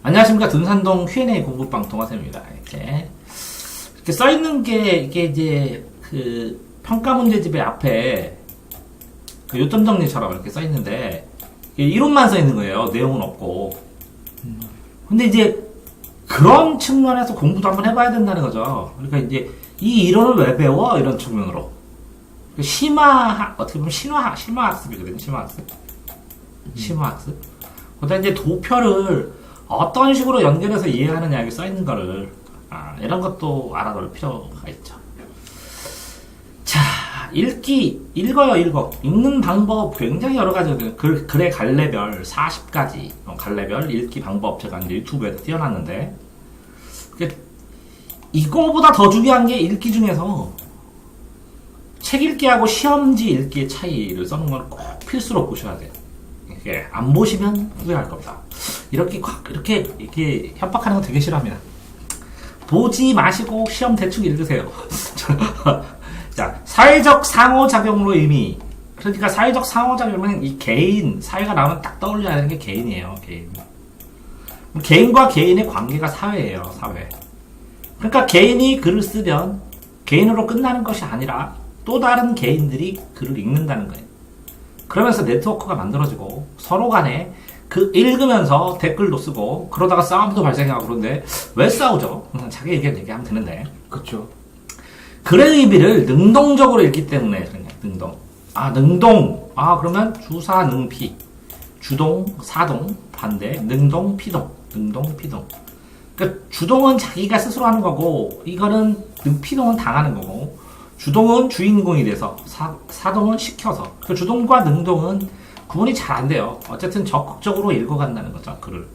안녕하십니까. 등산동 Q&A 공부방 동화쌤입니다. 이렇게 써있는 게, 이게 이제, 평가 문제집의 앞에, 요점 정리처럼 이렇게 써있는데, 이론만 써있는 거예요. 내용은 없고. 근데 이제, 그런 측면에서 공부도 한번 해봐야 된다는 거죠. 그러니까 이제, 이 이론을 왜 배워? 이런 측면으로. 어떻게 보면 심화학습이거든요. 심화학습. 그다음 이제 도표를 어떤 식으로 연결해서 이해하느냐, 여기 써있는 거를. 이런 것도 알아둘 필요가 있죠. 자, 읽어요. 읽는 방법 굉장히 여러 가지거든요. 글의 갈래별 40가지, 갈래별 읽기 방법 제가 이제 유튜브에서 띄워놨는데, 이거보다 더 중요한 게 읽기 중에서 책 읽기하고 시험지 읽기의 차이를 써놓은 건 꼭 필수로 보셔야 돼요. 이게 안 보시면 후회할 겁니다. 이렇게 협박하는 거 되게 싫어합니다. 보지 마시고 시험 대충 읽으세요. 자, 사회적 상호작용으로 의미. 그러니까 사회적 상호작용은 이 개인, 사회가 나오면 딱 떠올려야 하는 게 개인이에요. 개인과 개인의 관계가 사회예요. 사회. 그러니까 개인이 글을 쓰면 개인으로 끝나는 것이 아니라 또 다른 개인들이 글을 읽는다는 거예요. 그러면서 네트워크가 만들어지고 서로 간에 읽으면서 댓글도 쓰고 그러다가 싸움도 발생하고. 그런데 왜 싸우죠? 자기 의견 얘기하면 되는데. 그렇죠. 글의 의미를 능동적으로 읽기 때문에 그냥 능동. 그러면 주사 능피. 주동 사동 반대 능동 피동. 그러니까 주동은 자기가 스스로 하는 거고, 이거는 피동은 당하는 거고, 주동은 주인공이 돼서, 사동은 시켜서. 그 주동과 능동은 구분이 잘 안 돼요. 어쨌든 적극적으로 읽어간다는 거죠, 글을.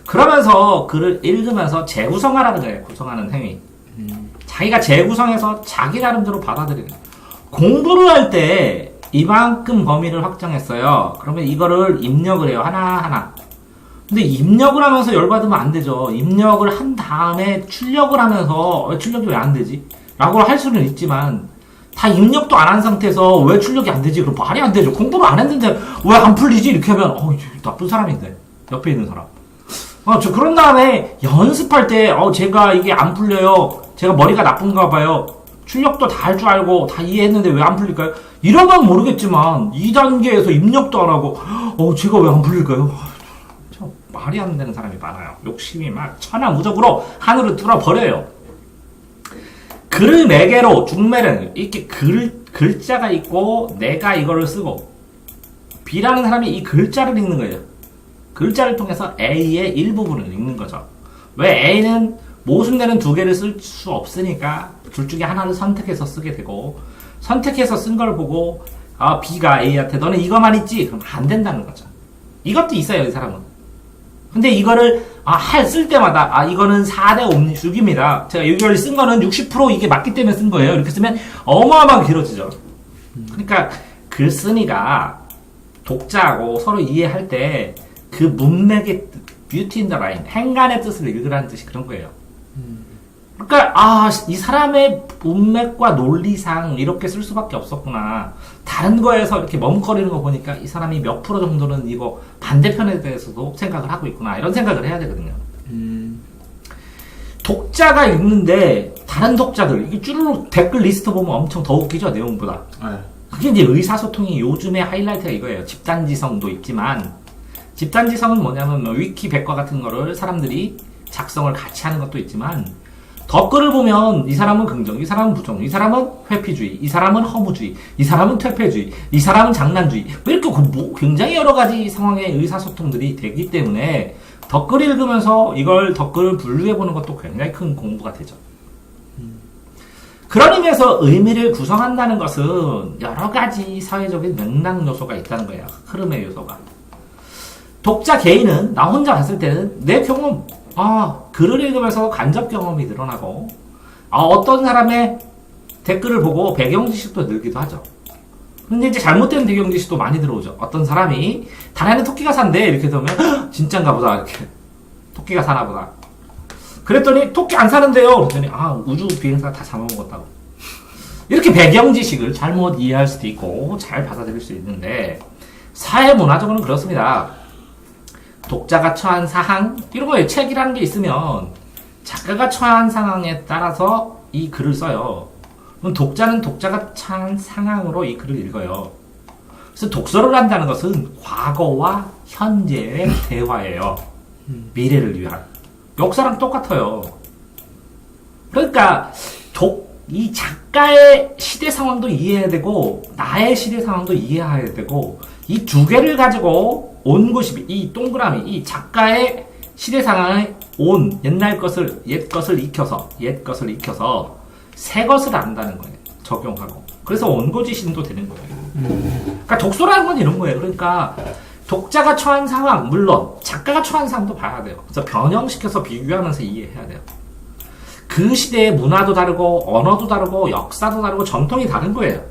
그러면서 글을 읽으면서 재구성하라는 거예요, 구성하는 행위. 자기가 재구성해서 자기 나름대로 받아들이는 거예요. 공부를 할 때 이만큼 범위를 확정했어요. 그러면 이거를 입력을 해요, 하나하나. 근데 입력을 하면서 열받으면 안 되죠. 입력을 한 다음에 출력을 하면서 출력이 왜 안 되지? 라고 할 수는 있지만, 다 입력도 안 한 상태에서 왜 출력이 안 되지? 그럼 말이 안 되죠. 공부를 안 했는데 왜 안 풀리지? 이렇게 하면 나쁜 사람인데, 옆에 있는 사람. 그런 다음에 연습할 때 제가 이게 안 풀려요. 제가 머리가 나쁜가 봐요. 출력도 다 할 줄 알고 다 이해했는데 왜 안 풀릴까요? 이러면 모르겠지만 2단계에서 입력도 안 하고 제가 왜 안 풀릴까요? 말이 안 되는 사람이 많아요. 욕심이 막 천하무적으로 하늘을 뚫어버려요. 글을 매개로, 중매는 이렇게 글자가 있고 내가 이거를 쓰고, B라는 사람이 이 글자를 읽는 거예요. 글자를 통해서 A의 일부분을 읽는 거죠. 왜 A는 모순되는 두 개를 쓸 수 없으니까 둘 중에 하나를 선택해서 쓰게 되고, 선택해서 쓴 걸 보고 B가 A한테 너는 이거만 있지? 그럼 안 된다는 거죠. 이것도 있어요, 이 사람은. 근데 이거를 쓸 때마다 이거는 4대 6입니다. 제가 이걸 쓴 거는 60% 이게 맞기 때문에 쓴 거예요. 이렇게 쓰면 어마어마하게 길어지죠. 그러니까 글쓴이가 독자하고 서로 이해할 때 그 문맥의 beauty in the line, 행간의 뜻을 읽으라는 뜻이 그런 거예요. 그러니까 이 사람의 문맥과 논리상 이렇게 쓸 수밖에 없었구나. 다른 거에서 이렇게 머뭇거리는 거 보니까 이 사람이 몇 프로 정도는 이거 반대편에 대해서도 생각을 하고 있구나, 이런 생각을 해야 되거든요. 독자가 읽는데 다른 독자들, 이게 쭈루룩 댓글 리스트 보면 엄청 더 웃기죠, 내용보다. 네. 그게 이제 의사소통이 요즘의 하이라이트가 이거예요. 집단지성도 있지만, 집단지성은 뭐냐면 위키 백과 같은 거를 사람들이 작성을 같이 하는 것도 있지만, 댓글을 보면 이 사람은 긍정, 이 사람은 부정, 이 사람은 회피주의, 이 사람은 허무주의, 이 사람은 퇴폐주의, 이 사람은 장난주의, 이렇게 굉장히 여러 가지 상황의 의사소통들이 되기 때문에 댓글 읽으면서 이걸 댓글을 분류해보는 것도 굉장히 큰 공부가 되죠. 그런 의미에서 의미를 구성한다는 것은 여러 가지 사회적인 맥락 요소가 있다는 거예요. 흐름의 요소가. 독자 개인은 나 혼자 봤을 때는 내 경험, 글을 읽으면서 간접 경험이 늘어나고, 어떤 사람의 댓글을 보고 배경 지식도 늘기도 하죠. 근데 이제 잘못된 배경 지식도 많이 들어오죠. 어떤 사람이 다란에 토끼가 산대, 이렇게 되면 진짠가 보다, 이렇게. 토끼가 사나 보다. 그랬더니 토끼 안 사는데요. 그랬더니 우주 비행사 다 잡아먹었다고. 이렇게 배경 지식을 잘못 이해할 수도 있고 잘 받아들일 수 있는데, 사회 문화적으로는 그렇습니다. 독자가 처한 사항, 이런 거에 책이라는 게 있으면 작가가 처한 상황에 따라서 이 글을 써요. 그럼 독자는 독자가 처한 상황으로 이 글을 읽어요. 그래서 독서를 한다는 것은 과거와 현재의 대화예요. 미래를 위한. 역사랑 똑같아요. 그러니까 이 작가의 시대 상황도 이해해야 되고 나의 시대 상황도 이해해야 되고 이 두 개를 가지고 온 것이 이 동그라미 이 작가의 시대 상황에 온 옛날 것을 옛 것을 익혀서 새 것을 안다는 거예요. 적용하고. 그래서 온고지신도 되는 거예요. 그러니까 독서라는 건 이런 거예요. 그러니까 독자가 처한 상황 물론 작가가 처한 상황도 봐야 돼요. 그래서 변형시켜서 비교하면서 이해해야 돼요. 그 시대의 문화도 다르고 언어도 다르고 역사도 다르고 전통이 다른 거예요.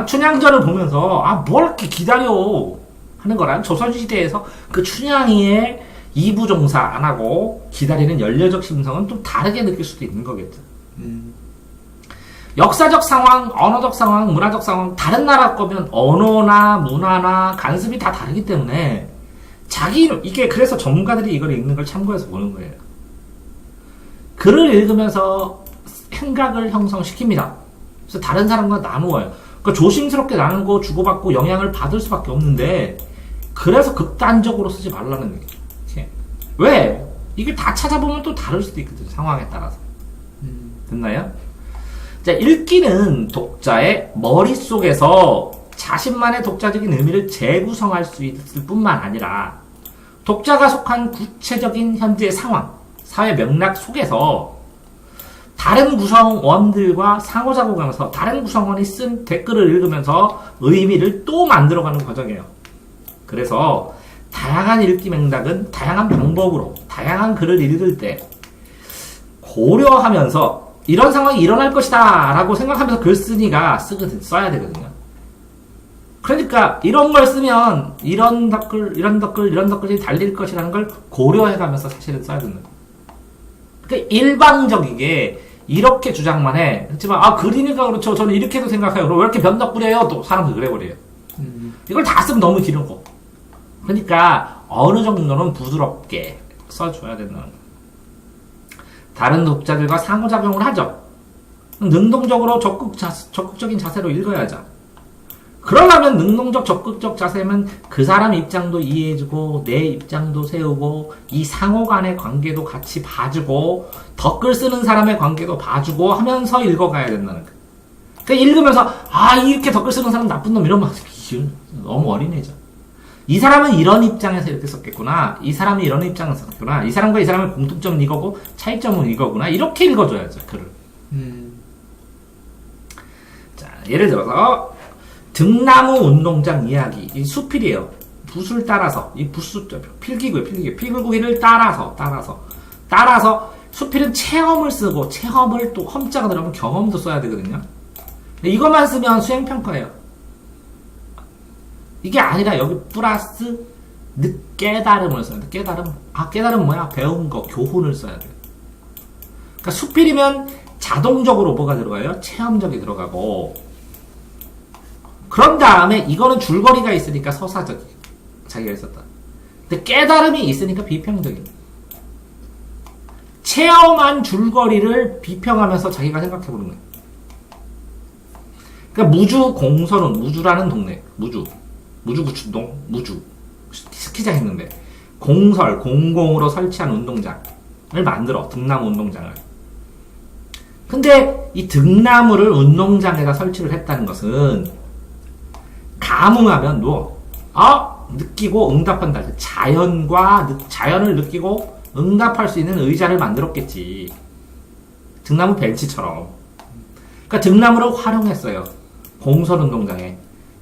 춘향전을 보면서 뭘 이렇게 기다려 하는 거랑 조선시대에서 그 춘향이의 이부종사 안 하고 기다리는 연려적 심성은 좀 다르게 느낄 수도 있는 거겠죠. 역사적 상황, 언어적 상황, 문화적 상황 다른 나라 거면 언어나 문화나 간습이 다 다르기 때문에 이게 그래서 전문가들이 이걸 읽는 걸 참고해서 보는 거예요. 글을 읽으면서 생각을 형성시킵니다. 그래서 다른 사람과 나누어요. 그러니까 조심스럽게 나누고 주고받고 영향을 받을 수밖에 없는데 그래서 극단적으로 쓰지 말라는 거예요. 왜? 이걸 다 찾아보면 또 다를 수도 있거든요. 상황에 따라서. 됐나요? 자, 읽기는 독자의 머릿속에서 자신만의 독자적인 의미를 재구성할 수 있을 뿐만 아니라 독자가 속한 구체적인 현재의 상황, 사회 맥락 속에서 다른 구성원들과 상호작용하면서 다른 구성원이 쓴 댓글을 읽으면서 의미를 또 만들어가는 과정이에요. 그래서 다양한 읽기 맥락은 다양한 방법으로 다양한 글을 읽을 때 고려하면서 이런 상황이 일어날 것이다 라고 생각하면서 글 쓰니가 써야 되거든요. 그러니까 이런 걸 쓰면 이런 댓글이 달릴 것이라는 걸 고려해가면서 사실은 써야 된다. 그러니까 일방적이게 이렇게 주장만 해. 그렇지만 글이니까 그렇죠. 저는 이렇게도 생각해요. 그럼 왜 이렇게 변덕 부려요? 또 사람들 그래 버려요. 이걸 다 쓰면 너무 길고. 그러니까 어느 정도는 부드럽게 써줘야 된다는 거예요. 다른 독자들과 상호작용을 하죠. 능동적으로 적극적인 자세로 읽어야죠. 그러려면 능동적 적극적 자세면 그 사람 입장도 이해해주고 내 입장도 세우고 이 상호 간의 관계도 같이 봐주고 댓글 쓰는 사람의 관계도 봐주고 하면서 읽어가야 된다는 거예요. 그러니까 읽으면서 이렇게 댓글 쓰는 사람 나쁜 놈 이러면 너무 어린애죠. 이 사람은 이런 입장에서 이렇게 썼겠구나. 이 사람이 이런 입장에서 썼구나. 이 사람과 이 사람의 공통점은 이거고 차이점은 이거구나. 이렇게 읽어줘야죠. 글을. 자, 예를 들어서 등나무 운동장 이야기. 이 수필이에요. 붓을 따라서 이 붓수 필기구예요. 필기구를 따라서 수필은 체험을 쓰고 체험을 또 험자가 들어가면 경험도 써야 되거든요. 이것만 쓰면 수행평가예요. 이게 아니라 여기 플러스 깨달음을 써야 돼. 깨달음 뭐야? 배운 거, 교훈을 써야 돼. 그러니까 수필이면 자동적으로 뭐가 들어가요? 체험적이 들어가고 그런 다음에 이거는 줄거리가 있으니까 서사적이 자기가 있었다. 근데 깨달음이 있으니까 비평적인. 체험한 줄거리를 비평하면서 자기가 생각해보는 거예요. 그러니까 무주 공선은 무주라는 동네. 무주구춘동 무주 스키장 있는데 공공으로 설치한 운동장을 만들어. 등나무 운동장을. 근데 이 등나무를 운동장에다 설치를 했다는 것은 감흥하면 느끼고 응답한다. 자연을 느끼고 응답할 수 있는 의자를 만들었겠지. 등나무 벤치처럼. 그러니까 등나무를 활용했어요. 공설 운동장에.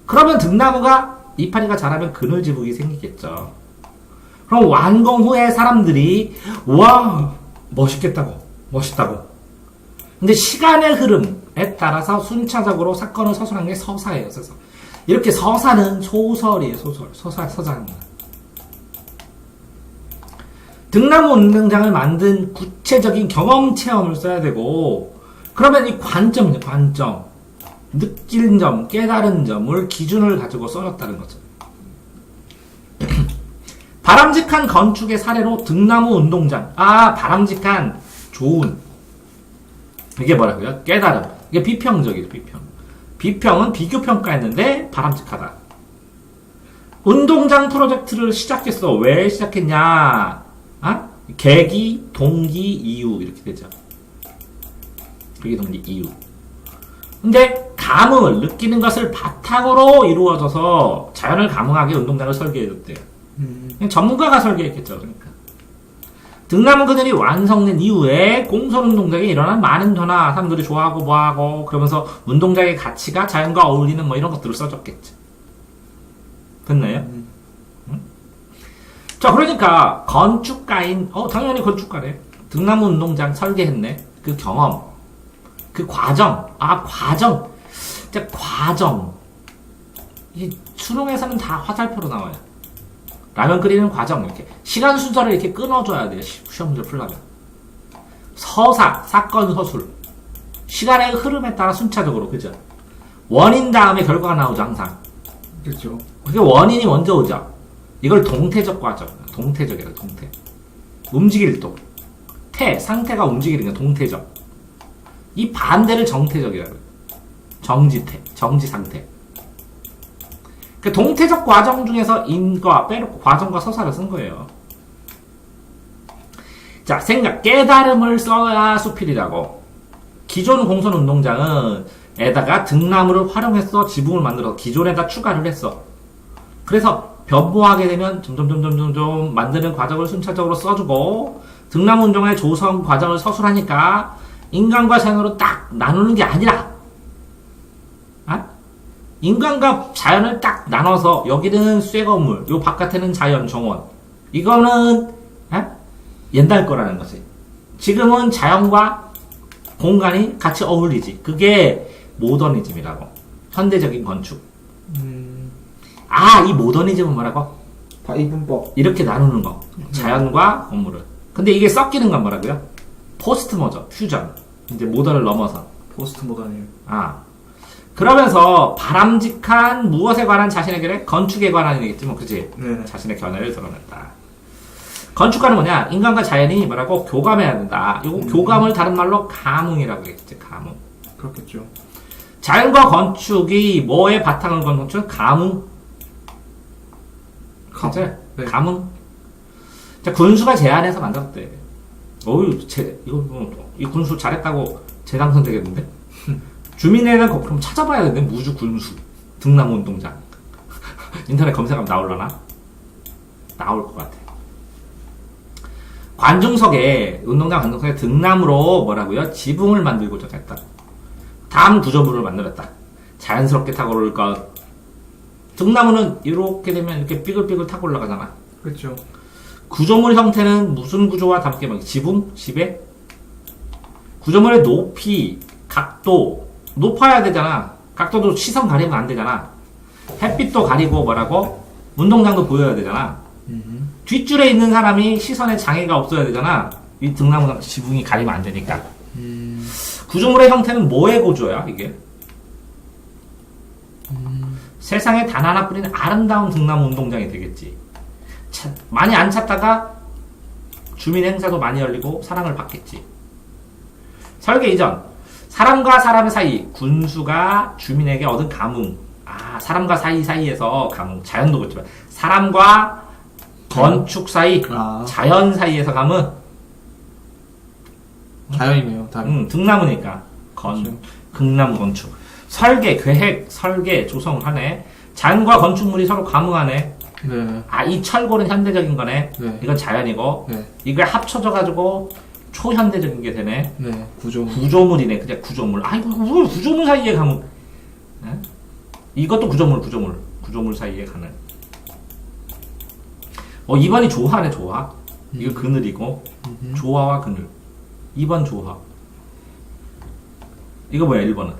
그러면 등나무가 이파리가 자라면 그늘지북이 생기겠죠. 그럼 완공 후에 사람들이 멋있다고. 근데 시간의 흐름에 따라서 순차적으로 사건을 서술한 게 서사예요. 서사. 이렇게 서사는 소설이에요. 서사입니다. 등나무 운동장을 만든 구체적인 경험 체험을 써야 되고 그러면 이 관점 느낀 점, 깨달은 점을 기준을 가지고 써줬다는 거죠. 바람직한 건축의 사례로 등나무 운동장. 아, 바람직한, 좋은. 이게 뭐라고요? 깨달음. 이게 비평적이죠, 비평. 비평은 비교평가했는데 바람직하다. 운동장 프로젝트를 시작했어. 왜 시작했냐? 아? 계기, 동기, 이유. 이렇게 되죠. 계기, 동기, 이유. 근데 감흥을 느끼는 것을 바탕으로 이루어져서 자연을 감흥하게 운동장을 설계해줬대요. 그냥 전문가가 설계했겠죠. 그러니까 등나무 그늘이 완성된 이후에 공설운동장에 일어난 많은 변화, 사람들이 좋아하고 뭐하고 그러면서 운동장의 가치가 자연과 어울리는 뭐 이런 것들을 써줬겠죠. 됐나요? 응? 자, 그러니까 건축가인 당연히 건축가래. 등나무 운동장 설계했네. 그 경험, 그 과정, 과정. 진짜 과정. 이게 수능에서는 다 화살표로 나와요. 라면 끓이는 과정, 이렇게. 시간 순서를 이렇게 끊어줘야 돼요. 시험 문제 풀려면. 서사, 사건, 서술. 시간의 흐름에 따라 순차적으로, 그죠? 원인 다음에 결과가 나오죠, 항상. 그렇죠. 그게 원인이 먼저 오죠. 이걸 동태적 과정. 동태적이에요, 동태. 움직일 동. 상태가 움직이는 게 동태적. 이 반대를 정태적이라고 해요. 정지태, 정지 상태. 그 동태적 과정 중에서 인과 빼놓고 과정과 서사를 쓴 거예요. 자, 생각, 깨달음을 써야 수필이라고. 기존 공선운동장은 에다가 등나무를 활용해서 지붕을 만들어서 기존에다 추가를 했어. 그래서 변모하게 되면 점점 만드는 과정을 순차적으로 써주고 등나무 운동의 조성 과정을 서술하니까 인간과 자연으로 딱 나누는 게 아니라 인간과 자연을 딱 나눠서 여기는 쇠 건물, 요 바깥에는 자연 정원. 이거는 옛날 거라는 거지. 지금은 자연과 공간이 같이 어울리지. 그게 모더니즘이라고. 현대적인 건축. 이 모더니즘은 뭐라고? 이분법. 이렇게 나누는 거. 자연과 건물을. 근데 이게 섞이는 건 뭐라고요? 포스트 모던, 퓨전. 이제 모던을 넘어서. 포스트 모던이에요. 그러면서 바람직한 무엇에 관한 자신의 견해? 건축에 관한 얘기겠지 뭐, 그치? 네. 자신의 견해를 드러냈다. 건축가는 뭐냐? 인간과 자연이 뭐라고? 교감해야 된다. 이거 교감을 다른 말로 감흥이라고 했지, 감흥. 그렇겠죠. 자연과 건축이 뭐에 바탕을 건 건축? 감흥. 그치? 네. 감흥. 자, 군수가 제안해서 만들었대. 이 군수 잘했다고 재당선되겠는데? 주민회는 그럼 찾아봐야 되는데, 무주 군수. 등나무 운동장. 인터넷 검색하면 나올라나? 나올 것 같아. 운동장 관중석에 등나무로 뭐라고요? 지붕을 만들고자 했다. 다음 구조물을 만들었다. 자연스럽게 타고 오를 것. 등나무는 이렇게 되면 이렇게 삐글삐글 타고 올라가잖아. 그렇죠. 구조물 형태는 무슨 구조와 함께 지붕? 지배? 구조물의 높이, 각도, 높아야 되잖아. 각도도 시선 가리면 안 되잖아. 햇빛도 가리고 뭐라고? 운동장도 보여야 되잖아. 뒷줄에 있는 사람이 시선에 장애가 없어야 되잖아. 이 등나무 지붕이 가리면 안 되니까. 구조물의 형태는 뭐의 구조야, 이게? 세상에 단 하나뿐인 아름다운 등나무 운동장이 되겠지. 많이 안 찾다가 주민 행사도 많이 열리고 사랑을 받겠지. 설계 이전. 사람과 사람 사이, 군수가 주민에게 얻은 감흥. 사람과 사이에서 감흥. 자연도 그렇지만 사람과 건축 사이, 자연 사이에서 감흥. 자연이네요. 등나무니까. 극나무 건축. 설계, 계획, 설계, 조성을 하네. 자연과 건축물이 서로 감흥하네. 네. 이 철골은 현대적인 거네. 네. 이건 자연이고. 네. 이걸 합쳐져가지고 초현대적인 게 되네. 네. 구조물이네. 그냥 구조물. 이거 구조물 사이에 감흥. 네? 이것도 구조물 사이에 가는. 2번이 조화네, 조화. 이거 그늘이고. 조화와 그늘. 2번 조화. 이거 뭐야, 1번은?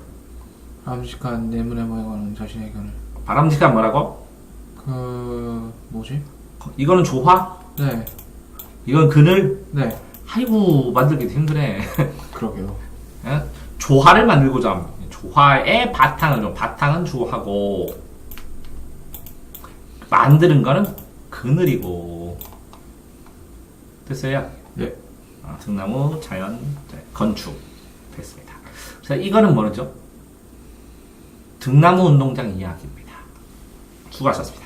바람직한 내문에 모여가는 자신의 견해. 바람직한 뭐라고? 뭐지? 이거는 조화? 네. 이건 그늘? 네. 만들기 힘드네. 그러게요. 예? 조화를 만들고자 합니다. 조화의 바탕은 조화고, 만드는 거는 그늘이고, 됐어요? 예. 등나무, 자연, 건축 됐습니다. 그래서 이거는 뭐죠? 등나무 운동장 이야기입니다. 수고하셨습니다.